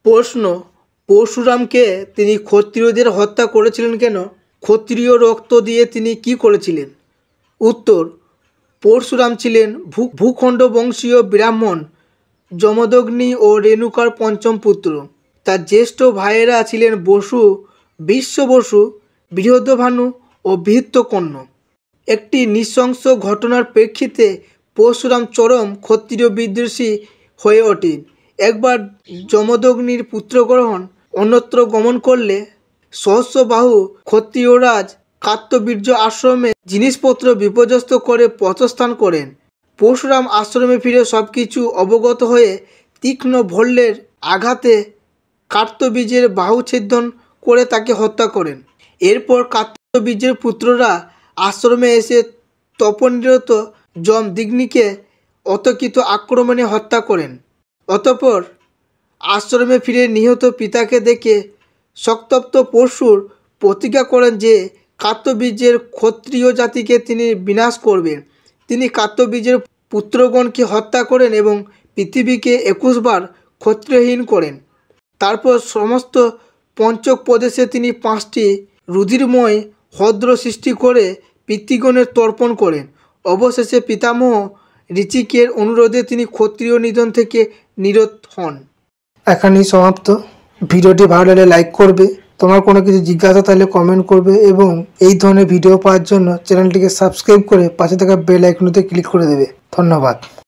প্রশ্ন, পরশুরামকে তিনি ক্ষত্রিয়দের হত্যা করেছিলেন কেন? ক্ষত্রিয় রক্ত দিয়ে তিনি কি করেছিলেন? উত্তর, পরশুরাম ছিলেন ভূখণ্ড বংশীয় ব্রাহ্মণ, যমদগ্নি ও রেণুকার পঞ্চম পুত্র। তার জ্যেষ্ঠ ভাইয়েরা ছিলেন বসু, বিশ্ব বসু, বৃহদ্ভানু ও বৃহত্তকর্ণ। একটি নৃশংস ঘটনার প্রেক্ষিতে পরশুরাম চরম ক্ষত্রিয় বিদ্বেষী হয়ে ওঠেন। একবার যমদগ্নির পুত্রগ্রহণ অন্যত্র গমন করলে সহস্রবাহু ক্ষত্রিয়রাজ কার্তবীর্য আশ্রমে জিনিসপত্র বিপর্যস্ত করে পথস্থান করেন। পরশুরাম আশ্রমে ফিরে সব কিছু অবগত হয়ে তীক্ষ্ণ ভল্লের আঘাতে কার্তবীর্যের বাহু ছেদন করে তাকে হত্যা করেন। এরপর কার্তবীর্যের পুত্ররা আশ্রমে এসে তপনিরত যমদগ্নিকে অতর্কিত আক্রমণে হত্যা করেন। অতঃপর আশ্রমে ফিরে নিহত পিতাকে দেখে শোকতপ্ত পরশুর প্রতিজ্ঞা করেন যে কার্তবীর্যের ক্ষত্রিয় জাতিকে তিনি বিনাশ করবেন। তিনি কার্তবীর্যের পুত্রগণকে হত্যা করেন এবং পৃথিবীকে 21 বার ক্ষত্রিয়হীন করেন। তারপর সমস্ত পঞ্চক প্রদেশে তিনি 5টি রুধিরময় হ্রদ সৃষ্টি করে পিতৃগণের তর্পণ করেন। অবশেষে পিতামহ ঋচিকের অনুরোধে তিনি ক্ষত্রিয় নিধন থেকে নিরত হন। এখানেই সমাপ্ত। ভিডিওটি ভালো লাগলে লাইক করবে, তোমার কোনো কিছু জিজ্ঞাসা থাকলে কমেন্ট করবে এবং এই ধরনের ভিডিও পাওয়ার জন্য চ্যানেলটিকে সাবস্ক্রাইব করে পাশে থাকা বেল আইকনটিতে ক্লিক করে দেবে। ধন্যবাদ।